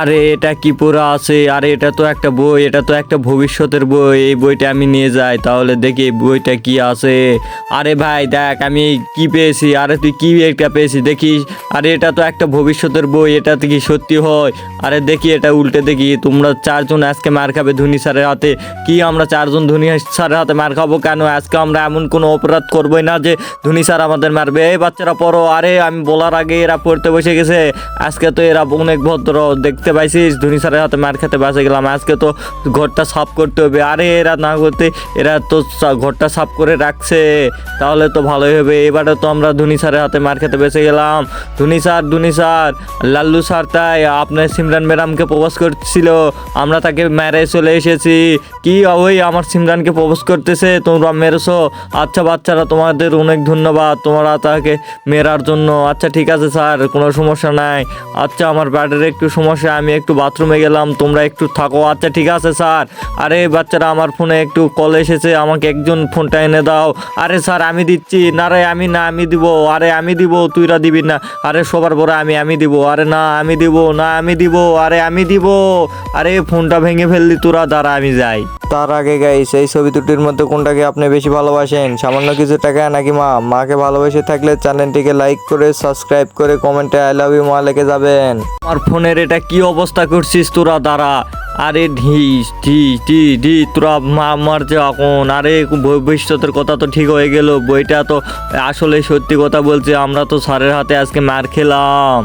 আরে এটা কি পড়া আছে? আরে এটা তো একটা বই, এটা তো একটা ভবিষ্যতের বই। এই বইটা আমি নিয়ে যাই, তাহলে দেখি এই বইটা কি আছে। আরে ভাই দেখ আমি কি পেয়েছি। আরে তুই কি একটা পেয়েছি দেখিস। আরে এটা তো একটা ভবিষ্যতের বই, এটাতে কি সত্যি হয়? আরে দেখি এটা উল্টে দেখি। তোমরা চারজন আজকে মার খাবে ধোনি স্যারের হাতে। কি আমরা চারজন ধোনি স্যারের হাতে মার খাবো কেন? আজকে আমরা এমন কোনো অপরাধ করবোই না যে ধোনি স্যার আমাদের মারবে। এই বাচ্চারা পড়ো। আরে আমি বলার আগে এরা পড়তে বসে গেছে। আজকে তো এরা অনেক ভদ্র, দেখতে পাইছিস ধোনি স্যারের হাতে মার খেতে বাঁচে গেলাম। আজকে তো ঘরটা সাফ করতে হবে। আরে এরা না করতে, এরা তো ঘরটা সাফ করে রাখছে, তাহলে তো ভালোই হবে। এবারে তো আমরা ধোনি স্যারের হাতে মার খেতে বেঁচে গেলাম। ধোনি স্যার লাল্লু স্যার তাই আপনার সিমরান ম্যাডামকে প্রপোজ করছিল, আমরা তাকে মেরে চলে এসেছি। কি ওই আমার সিমরানকে প্রপোজ করতেছে, তোমরা মেরেছো? আচ্ছা বাচ্চারা তোমাদের অনেক ধন্যবাদ তোমরা তাকে মেরার জন্য। আচ্ছা ঠিক আছে স্যার, কোনো সমস্যা নাই। আচ্ছা আমার ব্যাডের একটু সমস্যা, আমি একটু বাথরুমে গেলাম, তোমরা একটু থাকো। আচ্ছা ঠিক আছে স্যার। আরে বাচ্চারা আমার ফোনে একটু কল এসেছে, আমাকে একজন ফোনটা এনে দাও। আরে স্যার আমি দিচ্ছি। না রে আমি না, আমি দিব। আরে আমি দিব, তুইরা দিবি না। আরে সবার বড় আমি দিব। আরে না আমি দিব না, আমি দিব। আরে আমি দিব। আরে ফোনটা ভেঙে ফেললি তোরা, দাঁড়া আমি যাই। তার আগে গাইস, এই ছবি দুটির মধ্যে কোনটাকে আপনি বেশি ভালোবাসেন? সামান্য কিছু টাকা নাকি মা? মাকে ভালোবেসে থাকলে চ্যানেলটিকে লাইক করে সাবস্ক্রাইব করে কমেন্টে আই লাভ ইউ মা লিখে যাবেন। আমার ফোনের এটা কি অবস্থা করছিস তোরা, দাঁড়া। আরে ঢিস ঢি ঢি ঢি তোরা মার যে এখন। আরে ভবিষ্যতের কথা তো ঠিক হয়ে গেল, বইটা তো আসলে সত্যি কথা বলছে। আমরা তো স্যারের হাতে আজকে মার খেলাম।